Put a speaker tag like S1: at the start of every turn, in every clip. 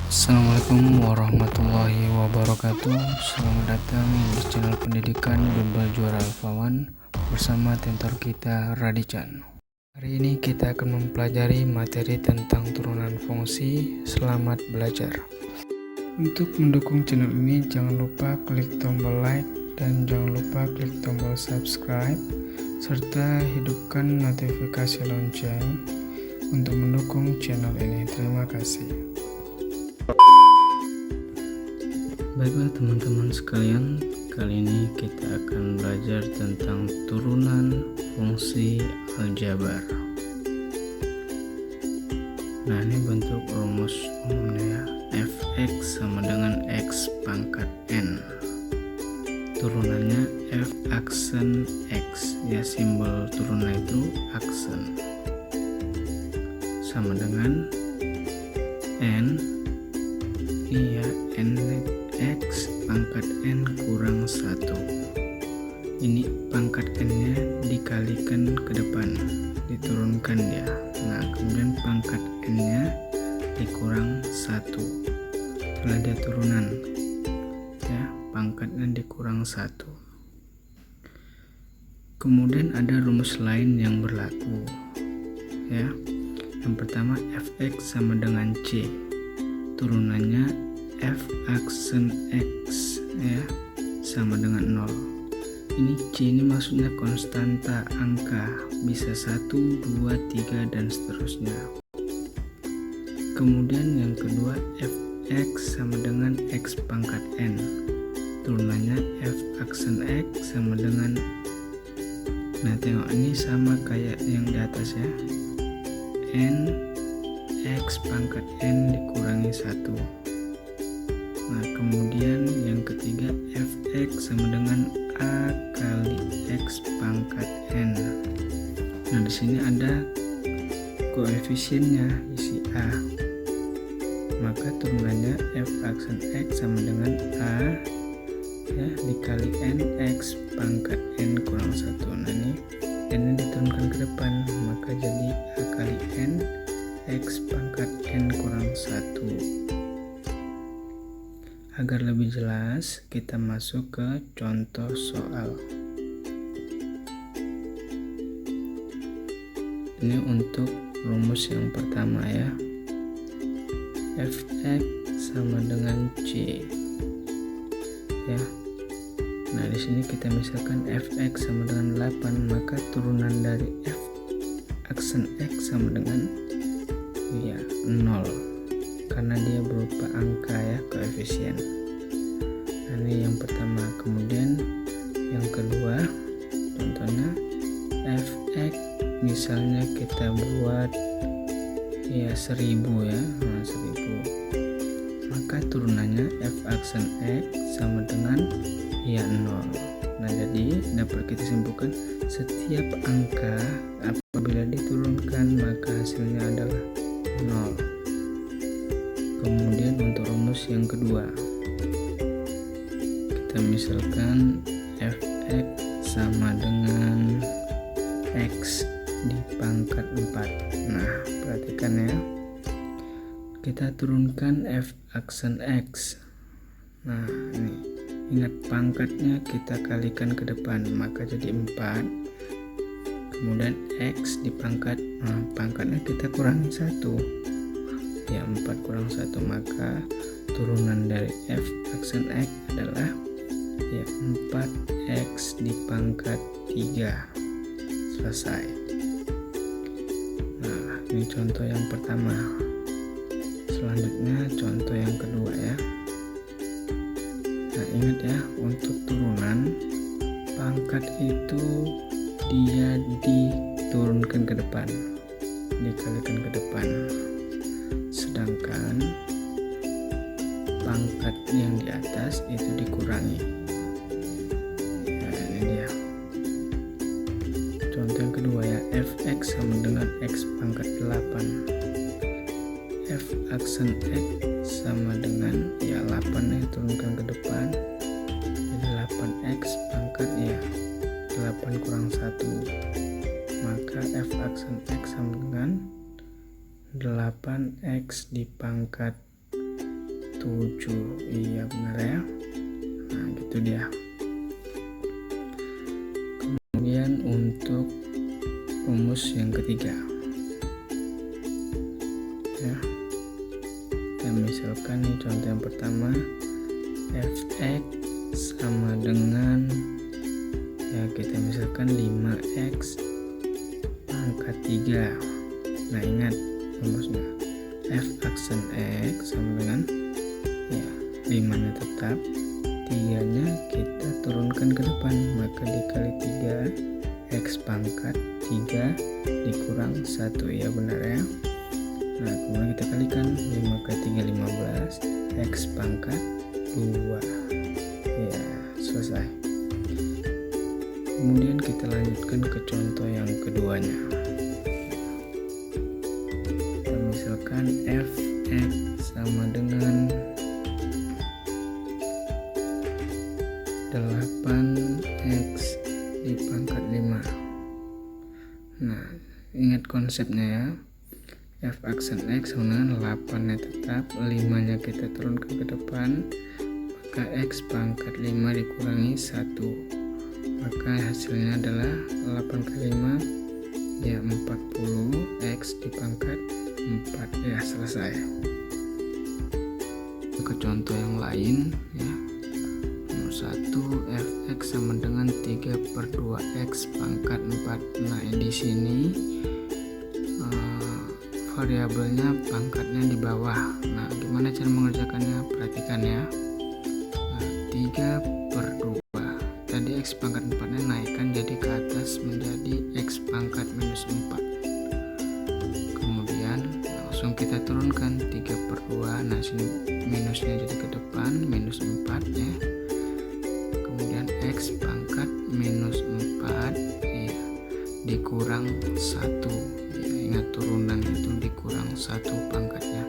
S1: Assalamualaikum warahmatullahi wabarakatuh. Selamat datang di channel pendidikan Bimbel Juara Alfawan bersama tutor kita Radichan. Hari ini kita akan mempelajari materi tentang turunan fungsi. Selamat belajar. Untuk mendukung channel ini jangan lupa klik tombol like dan jangan lupa klik tombol subscribe serta hidupkan notifikasi lonceng untuk mendukung channel ini. Terima kasih. Baiklah teman-teman sekalian, kali ini kita akan belajar tentang turunan fungsi aljabar. Nah, ini bentuk rumus umumnya ya. Fx sama dengan x pangkat n. Turunannya f aksen x, ya simbol turunan itu aksen. Sama dengan n, iya n x pangkat n kurang 1. Ini pangkat n nya dikalikan ke depan, diturunkan ya. Nah, kemudian pangkat n nya dikurang 1 setelah dia turunan ya, pangkatnya dikurang 1. Kemudian ada rumus lain yang berlaku ya. Yang pertama, fx sama dengan c, turunannya f aksen x ya sama dengan 0. Ini c ini maksudnya konstanta angka, bisa 1, 2, 3 dan seterusnya. Kemudian yang kedua, fx sama dengan x pangkat n, turunannya f aksen x sama dengan, nah tengok ini sama kayak yang di atas ya, n x pangkat n dikurangi 1. Nah, kemudian yang ketiga, fx sama dengan a kali x pangkat n. Nah, di sini ada koefisiennya, isi a. Maka turunannya f aksen x sama dengan a ya dikali n x pangkat n kurang 1. Nah, ini n nya diturunkan ke depan, maka jadi a kali n x pangkat n kurang 1. Agar lebih jelas, kita masuk ke contoh soal. Ini untuk rumus yang pertama ya. Fx sama dengan c. Ya. Nah, di sini kita misalkan fx sama dengan 8, maka turunan dari f aksen x sama dengan ya 0. Karena dia berupa angka ya, koefisien. Nah, ini yang pertama. Kemudian yang kedua, contohnya fx misalnya kita buat ya 1000 ya, nah, 1000. Maka turunannya f aksen x sama dengan ya 0. Nah, jadi dapat kita simpulkan setiap angka apabila diturunkan maka hasilnya adalah 0. Kemudian untuk rumus yang kedua, kita misalkan fx sama dengan x di pangkat 4. Nah, perhatikan ya, kita turunkan f aksen x. Nah, ini ingat pangkatnya kita kalikan ke depan, maka jadi 4. Kemudian x di pangkat, nah, pangkatnya kita kurangi 1 ya, 4 kurang 1, maka turunan dari f aksen x adalah ya 4x di pangkat 3. Selesai. Nah, ini contoh yang pertama. Selanjutnya contoh yang kedua ya. Nah, ingat ya, untuk turunan pangkat itu dia diturunkan ke depan, dikalikan ke depan. Sedangkan pangkat yang di atas itu dikurangi. Nah, ini dia. Contoh yang kedua ya, fx sama dengan x pangkat 8. F aksen x sama dengan ya 8 yang turunkan ke depan. Jadi 8x pangkat ya 8 kurang 1. Maka f aksen x sama dengan 8x di pangkat 7. Iya benar ya. Nah gitu dia. Kemudian untuk rumus yang ketiga ya, kita misalkan nih contoh yang pertama, fx sama dengan ya kita misalkan 5x pangkat 3. Nah ingat rumusnya, f aksen x sama dengan ya 5 nya tetap, 3 nya kita turunkan ke depan, maka dikali 3 x pangkat 3 dikurang 1. Ya benar ya. Nah kemudian kita kalikan 5 kali 3 15, x pangkat 2. Ya selesai. Kemudian kita lanjutkan ke contoh yang keduanya. Kita misalkan fx sama dengan 8x di pangkat 5. Nah ingat konsepnya ya, f aksen x sama dengan 8 nya tetap, 5 nya kita turunkan ke depan, maka x pangkat 5 dikurangi 1, maka hasilnya adalah 8 kali 5 ya 40, x di pangkat 4. Ya selesai. Ke contoh yang lain ya, nomor 1, fx sama dengan 3/2x pangkat 4. Nah di sini variabelnya pangkatnya di bawah. Nah gimana cara mengerjakannya? Perhatikan ya. Nah, 3/2, tadi x pangkat 4 nya naikkan jadi ke atas menjadi x pangkat minus 4. Kemudian langsung kita turunkan 3/2. Nah sini minusnya jadi ke depan minus 4 ya. Kemudian x pangkat minus 4 ya, dikurang 1. Ingat turunan itu dikurang 1 pangkatnya,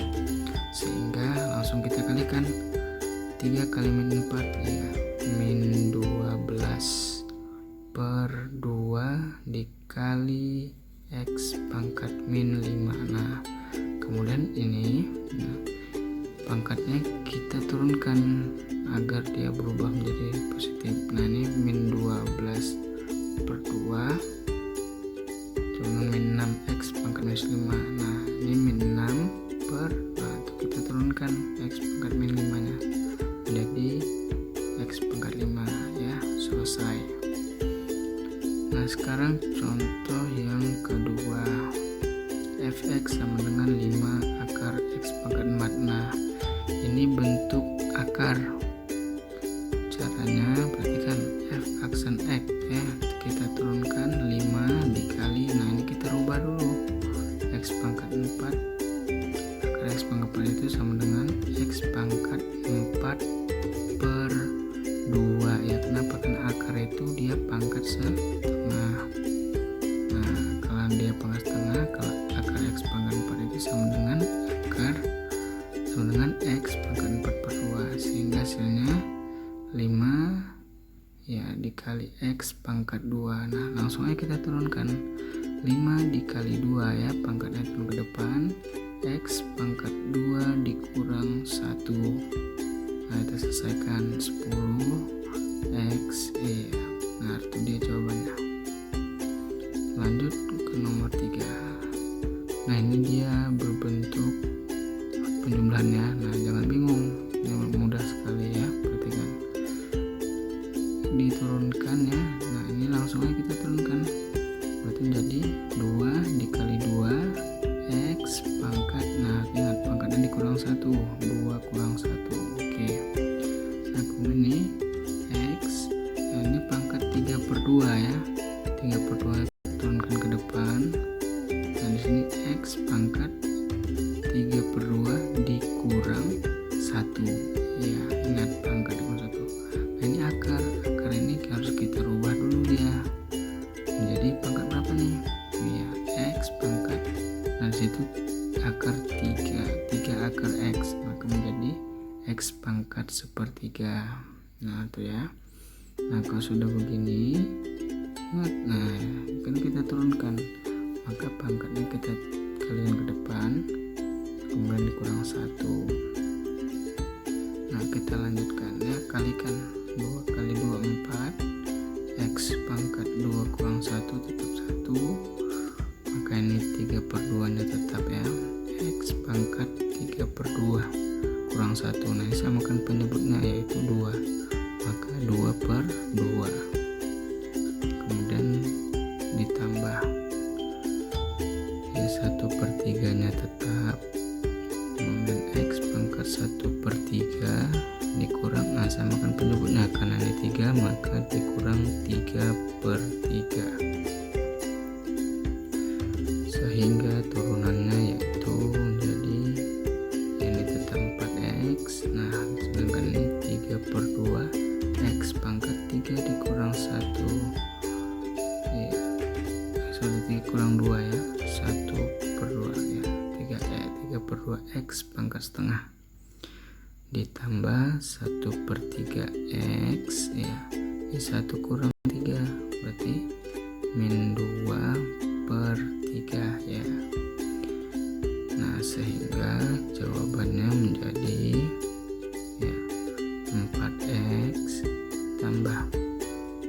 S1: sehingga langsung kita kalikan 3 kali min 4 ya min 12/2 dikali x pangkat min 5. Nah kemudian ini pangkatnya kita turunkan agar dia berubah menjadi positif. Nah ini min 12/2 min 6x pangkat minus 5. Nah ini min 6 per, nah itu kita turunkan x pangkat min 5 nya jadi x pangkat 5 ya. Selesai. Nah sekarang contoh yang kedua, fx sama dengan 5 akar x pangkat 4. Nah ini bentuk akar. Caranya perhatikan, f aksen x ya kita turunkan 5 dikali, nah ini kita rubah dulu, x pangkat 4 akar x pangkat 4 itu sama dengan x pangkat 4/2 ya. Kenapa? Karena akar itu dia pangkat setengah. Nah kalau dia pangkat setengah, kalau akar x pangkat 4 itu sama dengan x pangkat 4/2, sehingga hasilnya 5 ya dikali x pangkat 2. Nah langsung aja kita turunkan 5 dikali 2 ya, pangkatnya turun ke depan, x pangkat 2 dikurang 1. Nah kita selesaikan 10x ya. Nah itu dia jawabannya. Lanjut ke nomor 3. Nah ini dia berbentuk penjumlahannya. Nah jangan bingung, ini mudah sekali ya. Perhatikan, diturunkan ya. Nah ini langsung aja kita turunkan, berarti jadi 2 dikali 2 x pangkat, nah ingat pangkatnya dikurang 1, 2 kurang 1. Oke. Nah kemudian ini x, nah ini pangkat 3/2 ya, 3/2 turunkan ke depan. Nah di sini x pangkat 3/2 dikurang 1 ya, ingat pangkat dikurang 1. Nah ini akar ini harus kita rubah dulu dia menjadi pangkat berapa nih ya, x pangkat, nah disitu akar 3 akar x, maka menjadi x pangkat 1/3. Nah itu ya. Nah kalau sudah begini ingat, nah kan kita turunkan, maka pangkatnya kita kalikan ke depan, kemudian dikurang 1. kalikan 2 kali 2 4, X pangkat 2 kurang 1 tetap 1, maka ini 3/2 nya tetap ya, X pangkat 3/2 kurang 1. Nah ini samakan penyebutnya yaitu 2, maka 2/2, kemudian ditambah ya 1/3 nya tetap, kemudian X pangkat 1/3 dikurang, samakan penyebutnya karena ini 3 maka dikurang 3/3, sehingga turunannya yaitu jadi ini tetap 4X. Nah sedangkan ini 3/2, X pangkat 3 dikurang 1 ya, sorry kurang 2 ya, 1/2 ya, 3/2 X pangkat setengah ditambah 1/3 X ya, ini 1 kurang 3 berarti min 2/3 ya. Nah sehingga jawabannya menjadi ya 4X tambah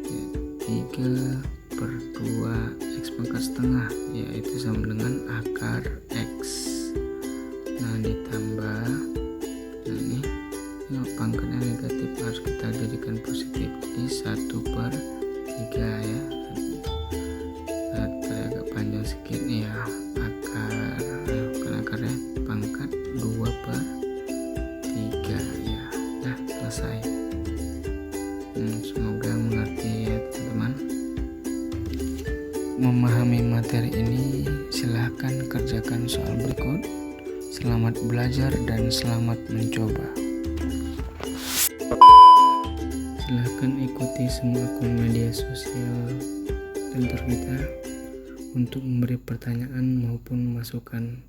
S1: ya, 3/2 X pangkat setengah, yaitu sama dengan akar X. Nah ditambah, nah ini pangkatnya negatif harus kita jadikan positif, jadi 1/3 ya. Agak panjang sedikit ya, akar bukan akarnya, pangkat 2/3 ya. Dah selesai. Semoga mengerti ya teman-teman. Memahami materi ini silahkan kerjakan soal berikut. Selamat belajar dan selamat mencoba. Silahkan ikuti semua akun media sosial kantor kita untuk memberi pertanyaan maupun masukan.